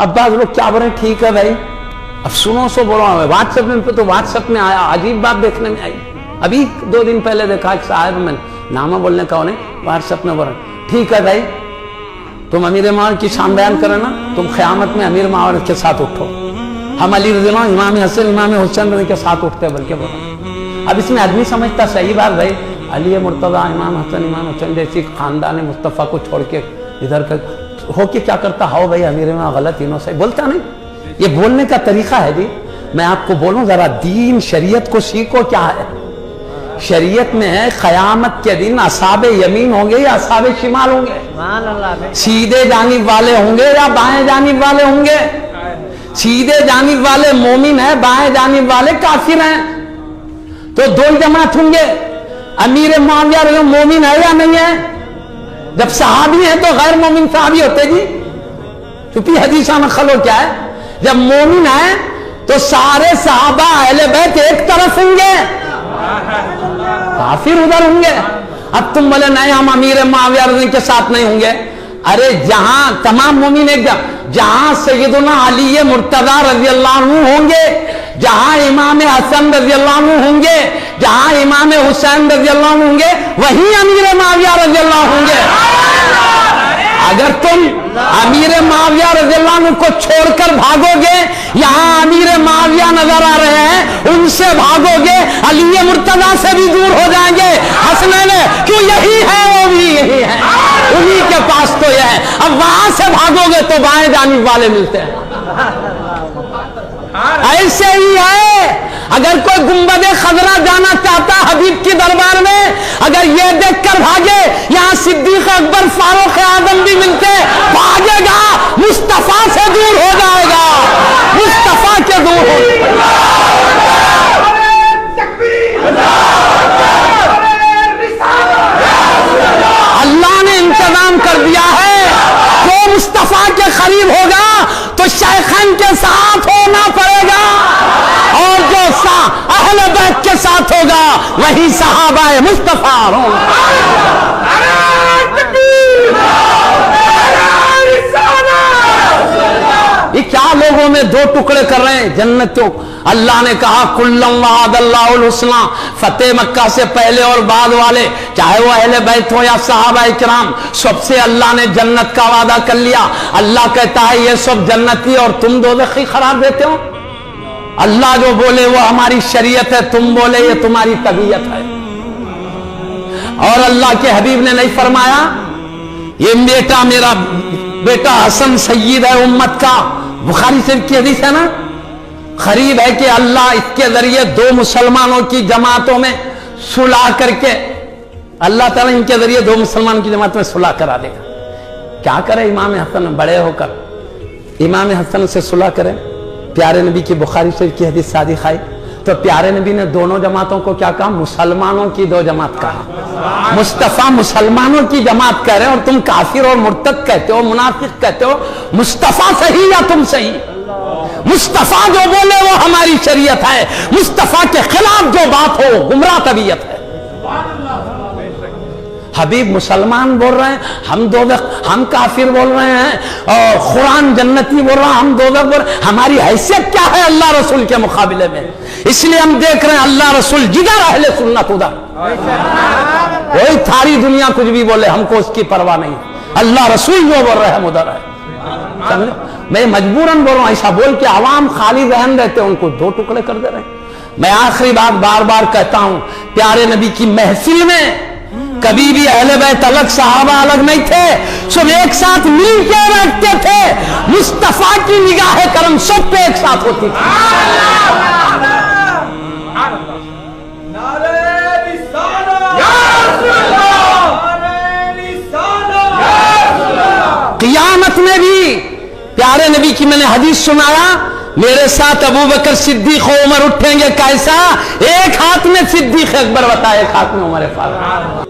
अब्बास लोग क्या बोले, ठीक है भाई, अब सुनो सो बोलो। व्हाट्सएप में तो व्हाट्सएप में आया, अजीब बात देखने में आई। अभी 2 दिन पहले देखा एक साहब, में नामा बोलने का उन्हें व्हाट्सएप में बोला, ठीक है भाई तुम अमीर मावर की शान बयान करे ना, तुम क़यामत में अमीर मावर के साथ उठो। हम अली रज़ी अल्लाह, इमाम हसन इमाम हुसैन के साथ उठते बल्कि बोला। अब इसमें आदमी समझता सही बात भाई, अली मुर्तज़ा, इमाम हसन इमाम हुसैन जैसी खानदान मुस्तफ़ा को छोड़ के इधर कर हो के क्या करता, हो भाई अमीर में गलत इनो से बोलता नहीं। ये बोलने का तरीका है जी। मैं आपको बोलूं जरा, दीन शरीयत को सीखो। क्या है शरीयत में है, क़यामत के दिन असाबे यमीन होंगे या असाबे शिमाल होंगे, सीधे जानिब वाले होंगे या बाएं जानिब वाले होंगे। सीधे जानिब वाले मोमिन है, बाएं जानिब वाले काफिर हैं। तो 2 जमात होंगे। अमीर मुआविया मोमिन है या नहीं है? जब सहाबी है तो गैर मोमिन सहाबी होते जी, चूंकि हदीसा में खलो क्या है, जब मोमिन है तो सारे सहाबा अहले बैत एक तरफ होंगे, काफिर उधर होंगे। अब तुम बोले नहीं हम अमीर मुआविया के साथ नहीं होंगे। अरे जहां तमाम मोमिन एक जहां सैयदुना अली मुर्तज़ा रज़ी अल्लाह अन्हु होंगे, जहां इमाम हसन रज़ी अल्लाह अन्हु होंगे, जहां इमाम हुसैन रज़ी अल्लाह अन्हु होंगे, वहीं अमीर मुआविया रज़ी अल्लाह होंगे। अगर तुम अमीर मुआविया रज़ी अल्लाह अन्हु को छोड़कर भागोगे, यहां अमीर मुआविया नजर आ रहे हैं, उनसे भागोगे, अली मुर्तज़ा से भी दूर हो जाएंगे। हसनैन क्यों यही है, वो भी यही है, उन्हीं के पास तो यह है। अब वहां से भागोगे तो बाएं जानिब वाले मिलते हैं। ऐसे ही है, अगर कोई गुंबदे खजरा जाना चाहता हबीब की दरबार में, अगर ये देखकर भागे यहां सिद्दीक अकबर फारूक आजम भी मिलते, भागेगा, मुस्तफा से दूर हो जाएगा, मुस्तफा के दूर हो। अल्लाह ने इंतजाम कर दिया है, जो मुस्तफा के करीब होगा तो शेखन के साथ होना पड़ेगा, और जो अहले बैत के साथ होगा वही सहाबाए मुस्तफा होगा। ये क्या लोगों में 2 टुकड़े कर रहे हैं जन्नतों। अल्लाह ने कहा कुल्लम वअदल्लाहुल हुस्ना, फतेह मक्का से पहले और बाद वाले, चाहे वो अहले बैत हो या सहाबा इकराम, सबसे अल्लाह ने जन्नत का वादा कर लिया। अल्लाह कहता है ये सब जन्नती और तुम दोज़खी करार देते हो। अल्लाह जो बोले वो हमारी शरीयत है, तुम बोले ये तुम्हारी तबीयत है। और अल्लाह के हबीब ने नहीं फरमाया ये बेटा, मेरा बेटा हसन सय्यद है उम्मत का, बुखारी शरीफ की हदीस है ना। करीब है कि अल्लाह इसके जरिए 2 मुसलमानों की जमातों में सुलह करके, अल्लाह ताला इनके जरिए 2 मुसलमानों की जमात में सुलह करा देगा। क्या करे इमाम हसन, बड़े होकर इमाम हसन से सुलह करें। प्यारे नबी की बुखारी शरीफ की हदीस सादी खाई तो प्यारे नबी ने दोनों जमातों को क्या कहा, मुसलमानों की 2 जमात कहा। मुस्तफा मुसलमानों की जमात कह रहे हैं और तुम काफिर और मुर्तद कहते हो, मुनाफिक कहते हो। मुस्तफा सही या तुम सही? मुस्तफा जो बोले वो हमारी शरीयत है, मुस्तफा के खिलाफ जो बात हो गुमराह तबीयत है। हबीब मुसलमान बोल रहे हैं, हम काफिर बोल रहे हैं, और कुरान जन्नती बोल रहा है, हम दोज़ख बोल रहे हैं। हमारी हैसियत क्या है अल्लाह रसूल के मुकाबले में? इसलिए हम देख रहे हैं अल्लाह रसूल जिधर अहले सुन्नत उधर। कोई सारी दुनिया कुछ भी बोले, हमको उसकी परवाह नहीं। अल्लाह रसूल जो बोल रहे हैं उधर है। समझे? मैं मजबूरन बोल रहा हूं, ऐसा बोल के आवाम खाली रहन रहते, उनको 2 टुकड़े कर दे रहे हैं। मैं आखिरी बात बार बार कहता हूं, प्यारे नबी की महफिल में कभी भी अहले बैत अलग, सहाबा अलग नहीं थे, सब एक साथ मिल के बैठते थे। मुस्तफा की निगाह करम सब पे एक साथ होती थी। क़ियामत में भी प्यारे नबी की मैंने हदीस सुनाया, मेरे साथ अबू बकर सिद्दीक उमर उठेंगे कैसा, एक हाथ में सिद्दीक अकबर बताए, एक हाथ में उमर फारूक।